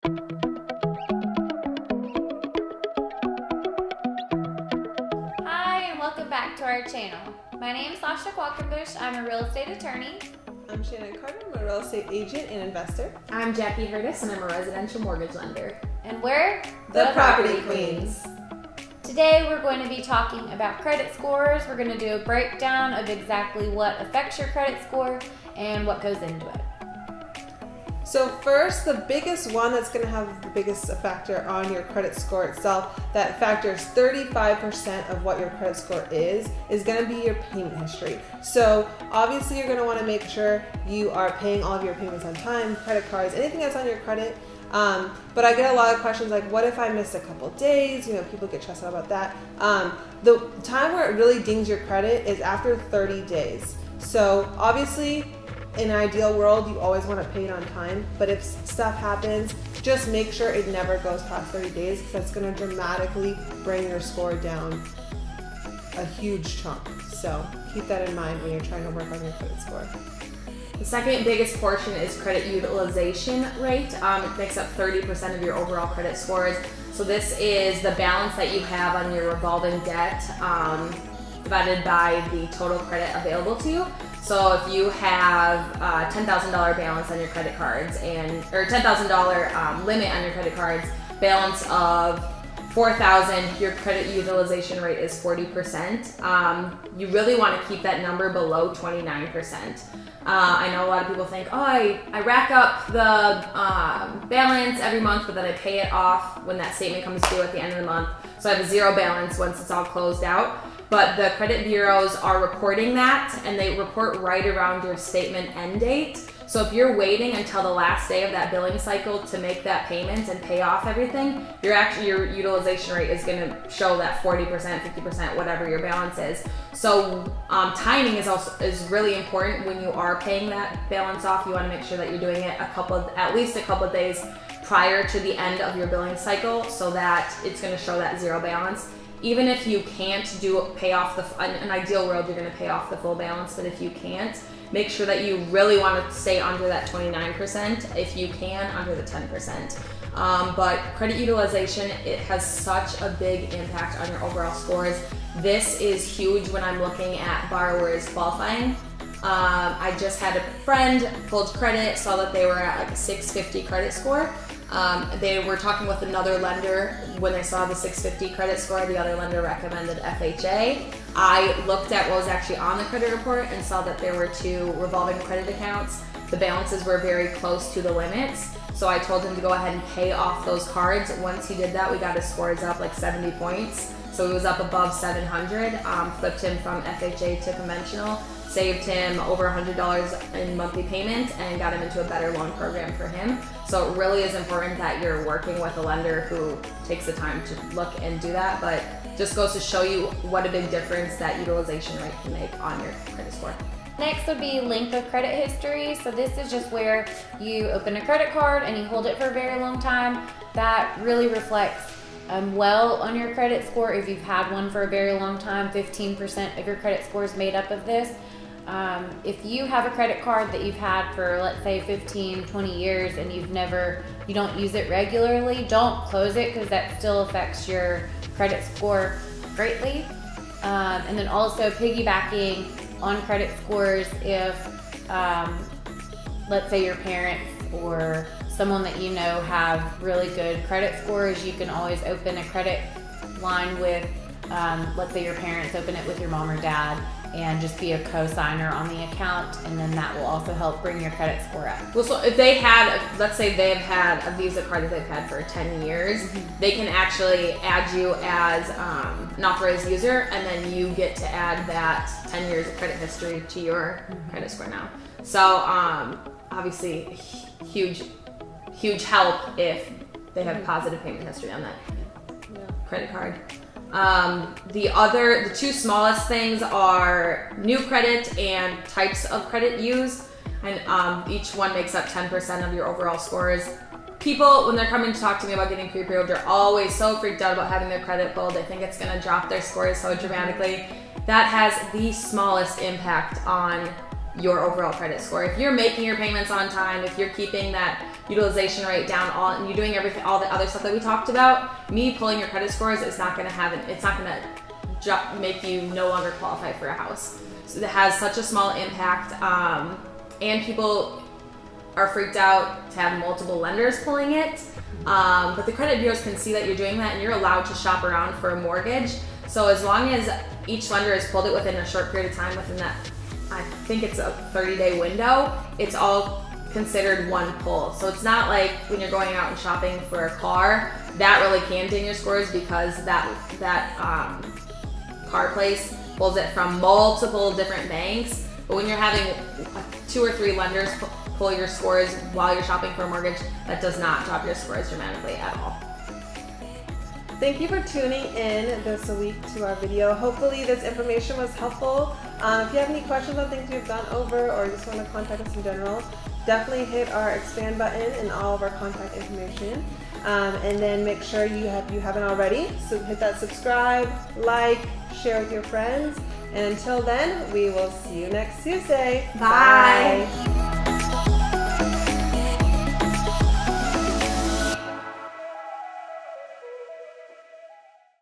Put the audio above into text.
Hi, and welcome back to our channel. My name is Sasha Qualkenbush. I'm a real estate attorney. I'm Shannon. I'm a real estate agent and investor. I'm Jackie Hurtis, and I'm a residential mortgage lender. And we're the Property Queens. Today we're going to be talking about credit scores. We're going to do a breakdown of exactly what affects your credit score and what goes into it. So first, the biggest one that's going to have the biggest factor on your credit score itself, that factors 35% of what your credit score is going to be your payment history. So obviously you're going to want to make sure you are paying all of your payments on time, credit cards, anything that's on your credit. But I get a lot of questions like, what if I missed a couple days? You know, people get stressed out about that. The time where it really dings your credit is after 30 days. So obviously, in an ideal world, you always want to pay it on time, but if stuff happens, just make sure it never goes past 30 days because that's going to dramatically bring your score down a huge chunk. So keep that in mind when you're trying to work on your credit score. The second biggest portion is credit utilization rate. It makes up 30% of your overall credit scores. So this is the balance that you have on your revolving debt divided by the total credit available to you. So if you have a $10,000 balance on your credit cards or $10,000 limit on your credit cards, balance of $4,000, your credit utilization rate is 40%. You really want to keep that number below 29%. I know a lot of people think, oh, I rack up the balance every month, but then I pay it off when that statement comes due at the end of the month. So I have a zero balance once it's all closed out. But the credit bureaus are reporting that, and they report right around your statement end date. So if you're waiting until the last day of that billing cycle to make that payment and pay off everything, your utilization rate is going to show that 40%, 50%, whatever your balance is. So timing is really important when you are paying that balance off. You want to make sure that you're doing it at least a couple of days prior to the end of your billing cycle, so that it's going to show that zero balance. Even if you can't pay off in an ideal world, you're going to pay off the full balance, but if you can't, make sure that you really want to stay under that 29%, if you can, under the 10%. But credit utilization, it has such a big impact on your overall scores. This is huge when I'm looking at borrowers qualifying. I just had a friend pulled credit, saw that they were at like a 650 credit score. They were talking with another lender when they saw the 650 credit score. The other lender recommended FHA. I looked at what was actually on the credit report and saw that there were 2 revolving credit accounts. The balances were very close to the limits. So I told him to go ahead and pay off those cards. Once he did that, we got his scores up like 70 points. So he was up above 700, flipped him from FHA to conventional, saved him over $100 in monthly payment, and got him into a better loan program for him. So it really is important that you're working with a lender who takes the time to look and do that, but just goes to show you what a big difference that utilization rate can make on your credit score. Next would be length of credit history. So this is just where you open a credit card and you hold it for a very long time. That really reflects well on your credit score. If you've had one for a very long time, 15% of your credit score is made up of this. If you have a credit card that you've had for, let's say, 15, 20 years and you don't use it regularly, don't close it because that still affects your credit score greatly. And then also piggybacking on credit scores, if let's say your parents or someone that you know have really good credit scores, you can always open a credit line with, let's say your parents open it with your mom or dad, and just be a co-signer on the account, and then that will also help bring your credit score up. Well, so if they let's say they've had a Visa card that they've had for 10 years, they can actually add you as an authorized user, and then you get to add that 10 years of credit history to your credit score now. So obviously, huge help if they have positive payment history on that credit card. The 2 smallest things are new credit and types of credit used, and each one makes up 10% of your overall scores. People, when they're coming to talk to me about getting pre-approved, they're always so freaked out about having their credit pulled. They think it's going to drop their scores so dramatically. That has the smallest impact on your overall credit score. If you're making your payments on time, if you're keeping that utilization rate down, and you're doing everything, all the other stuff that we talked about, me pulling your credit scores is not going to make you no longer qualify for a house. So it has such a small impact, and people are freaked out to have multiple lenders pulling it. But the credit bureaus can see that you're doing that, and you're allowed to shop around for a mortgage. So as long as each lender has pulled it within a short period of time, within that, I think it's a 30-day window, it's all considered one pull. So it's not like when you're going out and shopping for a car, that really can ding your scores, because that car place pulls it from multiple different banks. But when you're having 2 or 3 lenders pull your scores while you're shopping for a mortgage, that does not drop your scores dramatically at all. Thank you for tuning in this week to our video. Hopefully this information was helpful. If you have any questions on things we've gone over, or just want to contact us in general, definitely hit our expand button and all of our contact information. And then make sure you haven't already, so hit that subscribe, like, share with your friends. And until then, we will see you next Tuesday. Bye. Bye.